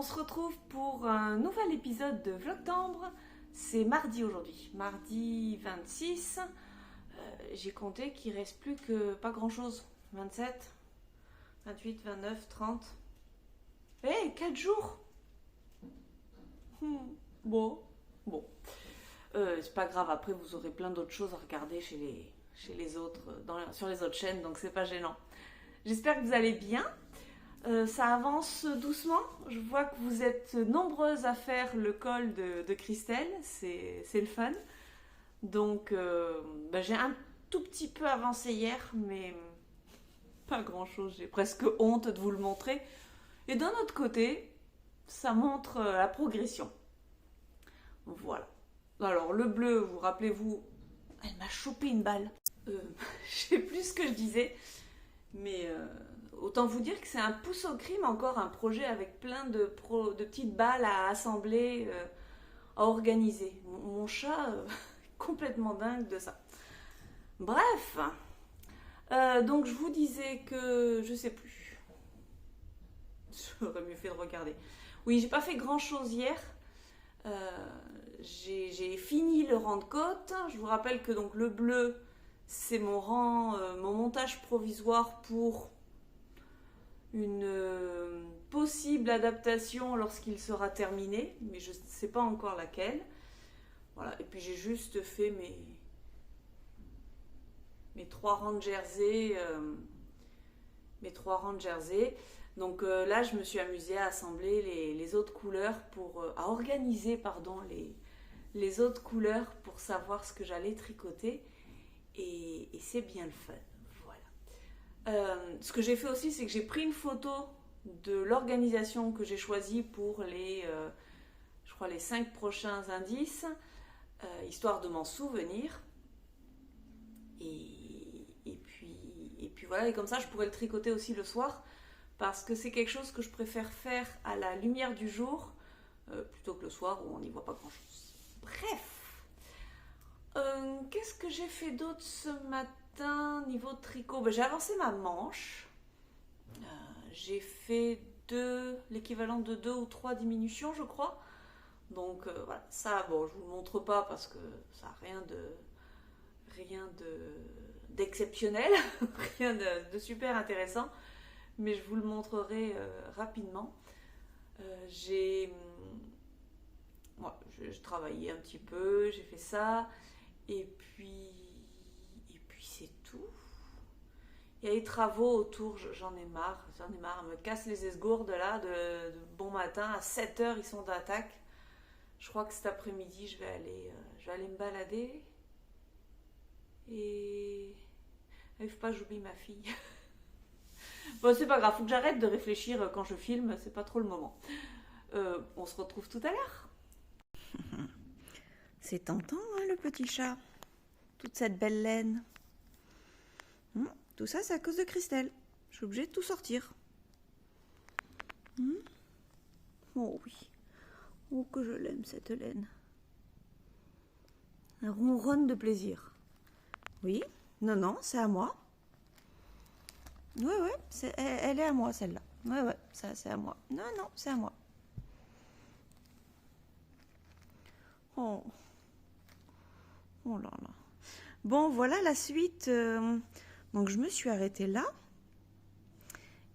se retrouve pour un nouvel épisode de Vlogtembre. C'est mardi aujourd'hui, mardi 26. J'ai compté qu'il reste plus que pas grand chose. 27, 28, 29, 30. Eh, 4 jours. Bon. C'est pas grave, après vous aurez plein d'autres choses à regarder chez les autres, sur les autres chaînes, donc c'est pas gênant. J'espère que vous allez bien. Ça avance doucement. Je vois que vous êtes nombreuses à faire le col de Christelle. C'est le fun. Donc, j'ai un tout petit peu avancé hier, mais pas grand-chose. J'ai presque honte de vous le montrer. Et d'un autre côté, ça montre la progression. Voilà. Alors, le bleu, vous rappelez-vous, elle m'a chopé une balle. Je sais plus ce que je disais, mais... autant vous dire que c'est un pouce au crime, encore un projet avec plein de petites balles à assembler, à organiser. Mon chat, complètement dingue de ça. Bref, donc je vous disais que je sais plus. J'aurais mieux fait de regarder. Oui, j'ai pas fait grand chose hier. J'ai fini le rang de côte. Je vous rappelle que donc le bleu, c'est mon montage provisoire pour une possible adaptation lorsqu'il sera terminé, mais je ne sais pas encore laquelle. Voilà, et puis j'ai juste fait mes 3 rangs de jersey. Donc là, je me suis amusée à assembler les autres couleurs à organiser les autres couleurs pour savoir ce que j'allais tricoter. Et c'est bien le fun. Ce que j'ai fait aussi, c'est que j'ai pris une photo de l'organisation que j'ai choisie pour les 5 prochains indices, histoire de m'en souvenir. Et puis voilà, et comme ça je pourrais le tricoter aussi le soir, parce que c'est quelque chose que je préfère faire à la lumière du jour, plutôt que le soir où on n'y voit pas grand chose. Bref, qu'est-ce que j'ai fait d'autre ce matin niveau tricot? J'ai avancé ma manche. J'ai fait l'équivalent de 2 ou 3 diminutions, je crois. Donc voilà, ça, bon, je vous le montre pas parce que ça n'a rien d'exceptionnel, rien de super intéressant, mais je vous le montrerai rapidement. J'ai travaillé un petit peu, j'ai fait ça, et puis c'est tout. Il y a les travaux autour, j'en ai marre, elle me casse les esgourdes là, de bon matin, à 7h ils sont d'attaque. Je crois que cet après-midi je vais aller me balader. Et il faut pas que j'oublie ma fille. Bon, c'est pas grave, faut que j'arrête de réfléchir quand je filme, c'est pas trop le moment. On se retrouve tout à l'heure. C'est tentant, hein, le petit chat. Toute cette belle laine. Tout ça, c'est à cause de Christelle. Je suis obligée de tout sortir. Oh oui. Oh, que je l'aime, cette laine. Elle ronronne de plaisir. Oui. Non, c'est à moi. Ouais, elle est à moi, celle-là. Ouais, ça, c'est à moi. Non, c'est à moi. Oh là là. Bon, voilà la suite. Donc, je me suis arrêtée là.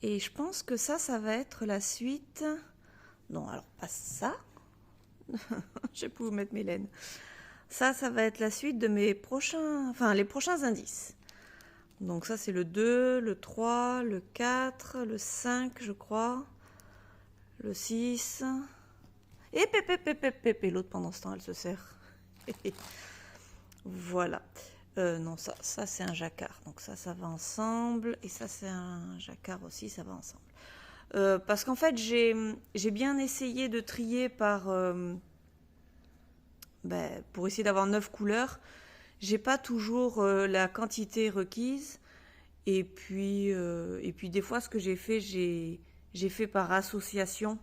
Et je pense que ça va être la suite. Non, alors pas ça. Je vais vous mettre mes laines. Ça va être la suite de les prochains indices. Donc ça, c'est le 2, le 3, le 4, le 5, je crois. Le 6. Et pépé, l'autre, pendant ce temps, elle se sert. Voilà. Non, ça c'est un jacquard. Donc ça va ensemble. Et ça, c'est un jacquard aussi, ça va ensemble. Parce qu'en fait, j'ai bien essayé de trier pour essayer d'avoir 9 couleurs. J'ai pas toujours la quantité requise. Et puis des fois, ce que j'ai fait par association.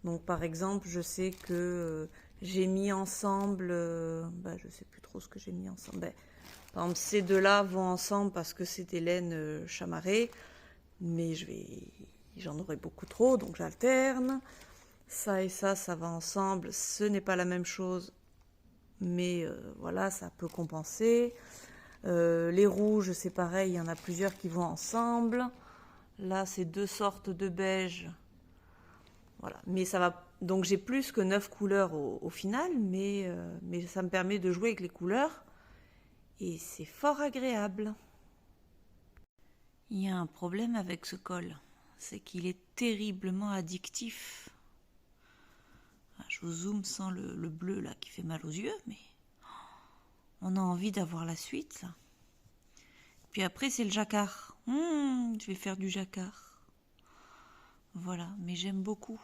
Donc par exemple, je sais que j'ai mis ensemble, je sais plus trop ce que j'ai mis ensemble. Par exemple, ces deux-là vont ensemble parce que c'est des laines chamarrées, mais j'en aurai beaucoup trop, donc j'alterne. Ça et ça va ensemble. Ce n'est pas la même chose, mais voilà, ça peut compenser. Les rouges, c'est pareil, il y en a plusieurs qui vont ensemble. Là, c'est deux sortes de beige. Voilà, mais ça va. Donc j'ai plus que 9 couleurs au final, mais ça me permet de jouer avec les couleurs et c'est fort agréable. Il y a un problème avec ce col, c'est qu'il est terriblement addictif. Je vous zoome sans le bleu là qui fait mal aux yeux, mais on a envie d'avoir la suite là. Puis après c'est le jacquard. Je vais faire du jacquard. Voilà, mais j'aime beaucoup.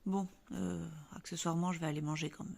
Bon, accessoirement je vais aller manger quand même.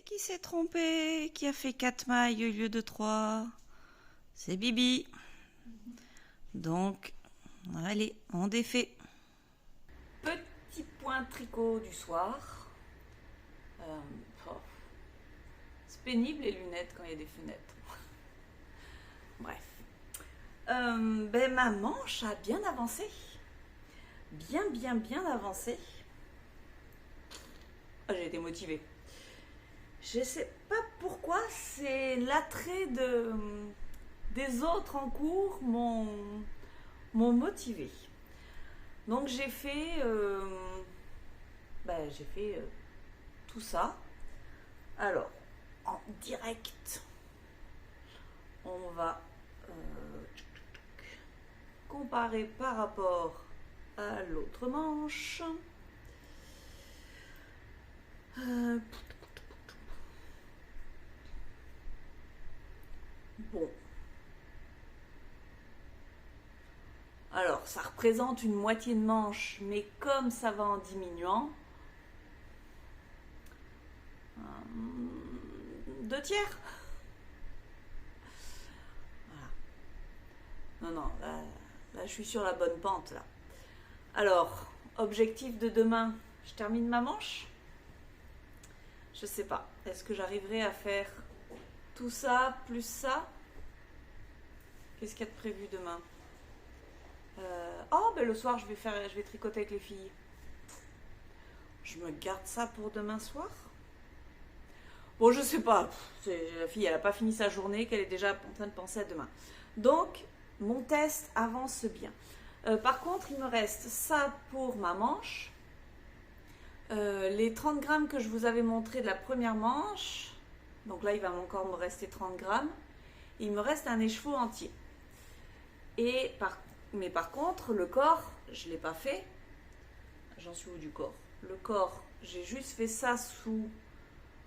Qui s'est trompé? Qui a fait 4 mailles au lieu de 3? C'est Bibi. Donc, allez, on défait. Petit point tricot du soir. C'est pénible les lunettes quand il y a des fenêtres. Bref. Ma manche a bien avancé. Bien avancé. J'ai été motivée. Je sais pas pourquoi, c'est l'attrait des autres en cours m'ont motivée. Donc j'ai fait, tout ça. Alors, en direct, on va comparer par rapport à l'autre manche. Bon. Alors, ça représente une moitié de manche, mais comme ça va en diminuant, 2 tiers. Voilà. Non, là, je suis sur la bonne pente, là. Alors, objectif de demain, je termine ma manche. Je sais pas. Est-ce que j'arriverai à faire tout ça, plus ça? Qu'est-ce qu'il y a de prévu demain? Le soir, je vais tricoter avec les filles. Je me garde ça pour demain soir? Bon, je sais pas. La fille, elle a pas fini sa journée, qu'elle est déjà en train de penser à demain. Donc, mon test avance bien. Par contre, il me reste ça pour ma manche. Les 30 grammes que je vous avais montré de la première manche. Donc là, il va encore me rester 30 grammes. Il me reste un écheveau entier. Mais par contre, le corps, je ne l'ai pas fait. J'en suis où du corps? Le corps, j'ai juste fait ça sous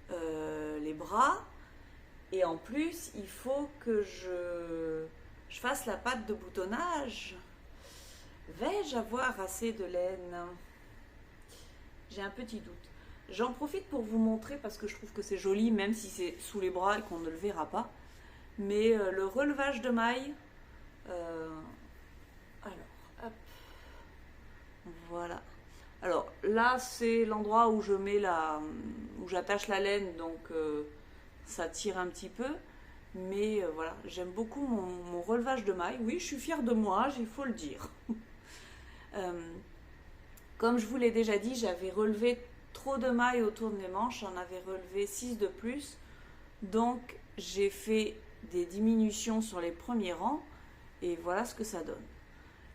les bras. Et en plus, il faut que je fasse la patte de boutonnage. Vais-je avoir assez de laine? J'ai un petit doute. J'en profite pour vous montrer parce que je trouve que c'est joli, même si c'est sous les bras et qu'on ne le verra pas. Mais le relevage de mailles. Alors, hop. Voilà. Alors là, c'est l'endroit où je mets où j'attache la laine, donc ça tire un petit peu. Mais voilà, j'aime beaucoup mon relevage de mailles. Oui, je suis fière de moi, il faut le dire. Comme je vous l'ai déjà dit, j'avais relevé trop de mailles autour de mes manches, j'en avais relevé 6 de plus. Donc j'ai fait des diminutions sur les premiers rangs et voilà ce que ça donne.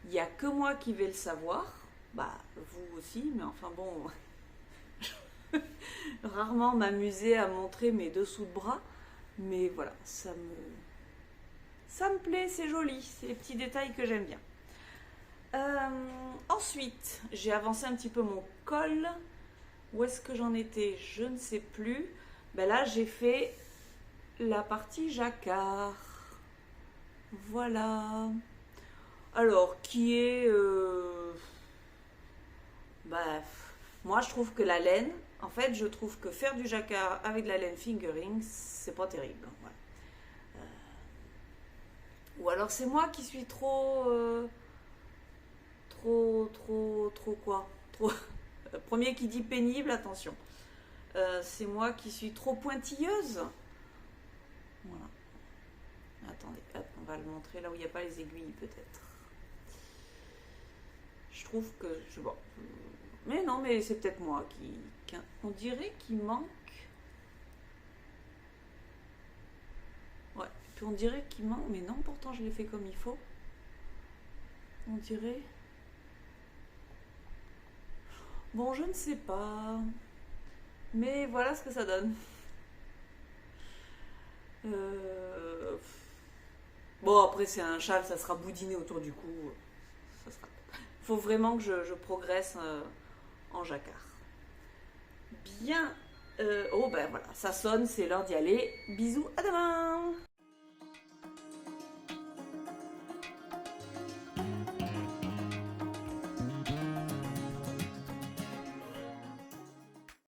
Il n'y a que moi qui vais le savoir, vous aussi, mais enfin bon, Rarement m'amuser à montrer mes dessous de bras, mais voilà, ça me plaît, c'est joli, c'est les petits détails que j'aime bien. Ensuite, j'ai avancé un petit peu mon col. Où est-ce que j'en étais? Je ne sais plus. Ben là, j'ai fait la partie jacquard. Voilà. Alors, qui est... bah, moi, je trouve que la laine, en fait, je trouve que faire du jacquard avec de la laine fingering, c'est pas terrible. Voilà. Ou alors, c'est moi qui suis trop quoi? Trop... Premier qui dit pénible, attention. C'est moi qui suis trop pointilleuse. Voilà. Attendez, hop, on va le montrer là où il n'y a pas les aiguilles peut-être. Je trouve que... Bon. Mais non, mais c'est peut-être moi qui... On dirait qu'il manque... Ouais, puis on dirait qu'il manque... Mais non, pourtant je l'ai fait comme il faut. On dirait... Bon, je ne sais pas. Mais voilà ce que ça donne. Bon, après, c'est un châle, ça sera boudiné autour du cou. Ça sera... Faut vraiment que je progresse en jacquard. Bien. Oh, ben voilà, ça sonne, c'est l'heure d'y aller. Bisous, à demain!